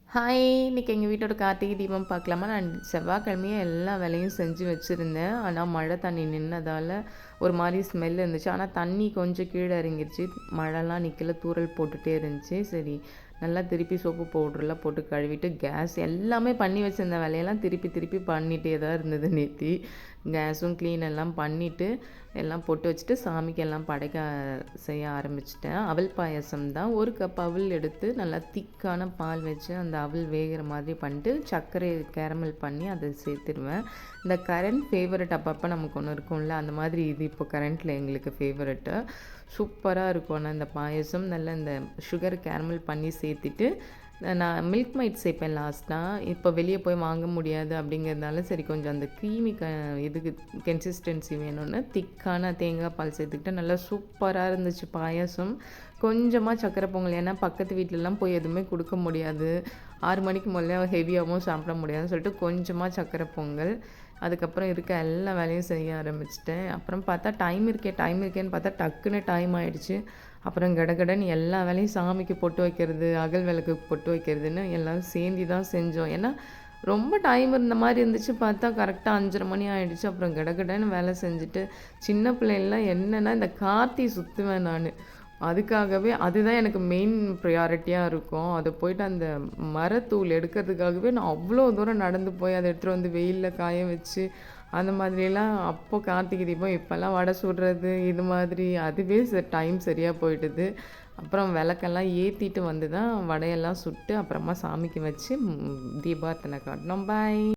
Hi! இன்னைக்கு எங்க வீட்டோட கார்த்திகை தீபம் பார்க்கலாமா? நான் செவ்வாய்க்கிழமையே எல்லா வேலையும் செஞ்சு வச்சுருந்தேன். ஆனா, மழை தண்ணி நின்னதால ஒரு மாரி ஸ்மெல் இருந்துச்சு. ஆனா, தண்ணி கொஞ்சம் கீழ இறங்கிருச்சு. மழைலாம் நிக்கல, தூறல் போட்டுட்டே இருந்துச்சு. சரி, நல்லா திருப்பி சோப்பு பவுடர்லாம் போட்டு கழுவிட்டு, கேஸ் எல்லாமே பண்ணி வச்சிருந்த வேலையெல்லாம் திருப்பி திருப்பி பண்ணிட்டே தான் இருந்தது நேத்தி. கேஸும் க்ளீன் எல்லாம் பண்ணிட்டு, எல்லாம் போட்டு வச்சுட்டு, சாமிக்கு எல்லாம் படைக்க செய்ய ஆரம்பிச்சுட்டேன். அவல் பாயாசம் தான். 1 கப் அவல் எடுத்து நல்லா திக்கான பால் வச்சு அந்த அவல் வேகிற மாதிரி பண்ணிட்டு சர்க்கரை கேரமல் பண்ணி அதை சேர்த்துருவேன். இந்த கரண்ட் ஃபேவரட் அப்பப்போ நமக்கு ஒன்று இருக்கும்ல, அந்த மாதிரி இது இப்போ கரண்ட்டில் எங்களுக்கு ஃபேவரட்டு. சூப்பராக இருக்கும். ஆனால் இந்த பாயசம் நல்லா இந்த சுகர் கேரமல் பண்ணி சேர்த்துட்டு நான் மில்க் மைட் சேர்ப்பேன் லாஸ்ட்டாக. இப்போ வெளியே போய் வாங்க முடியாது அப்படிங்கிறதுனால சரி கொஞ்சம் அந்த க்ரீமி இதுக்கு கன்சிஸ்டன்சி வேணும்னு திக்கான தேங்காய் பால் சேர்த்துக்கிட்டு நல்லா சூப்பராக இருந்துச்சு பாயாசம். கொஞ்சமாக சக்கரை பொங்கல், ஏன்னா பக்கத்து வீட்டிலலாம் போய் எதுவுமே கொடுக்க முடியாது, 6 மணிக்கு முதல்ல ஹெவியாகவும் சாப்பிட முடியாதுன்னு சொல்லிட்டு கொஞ்சமாக சக்கரை பொங்கல். அதுக்கப்புறம் இருக்க எல்லா வேலையும் செய்ய ஆரம்பிச்சிட்டேன். அப்புறம் பார்த்தா டைம் இருக்கேன்னு பார்த்தா டக்குன்னு டைம் ஆகிடுச்சு. அப்புறம் கடகடன்னு எல்லா வேலையும் சாமிக்கு பொட்டு வைக்கிறது, அகல் விளக்கு பொட்டு வைக்கிறதுன்னு எல்லோரும் சேர்ந்து தான் செஞ்சோம். ஏன்னா ரொம்ப டைம் இருந்த மாதிரி இருந்துச்சு. பார்த்தா கரெக்டாக 5:30 மணி ஆகிடுச்சு. அப்புறம் கடகடன்னு வேலை செஞ்சுட்டு சின்ன பிள்ளைலாம் என்னென்னா இந்த கார்த்தி சுற்றுவேன் நான். அதுக்காகவே அதுதான் எனக்கு மெயின் ப்ரையாரிட்டியாக இருக்கும். அதை போயிட்டு அந்த மரத்தூள் எடுக்கிறதுக்காகவே நான் அவ்வளோ தூரம் நடந்து போய் அதை எடுத்துகிட்டு வந்து வெயிலில் காய வச்சு அந்த மாதிரியெல்லாம் அப்போ கார்த்திகை தீபம். இப்போல்லாம் வடை சுடுறது இது மாதிரி அதுவே டைம் சரியாக போயிட்டுது. அப்புறம் விளக்கெல்லாம் ஏற்றிட்டு வந்து தான் வடையெல்லாம் சுட்டு அப்புறமா சாமிக்கு வச்சு தீபார்த்தனை காட்டினோம். பாய்.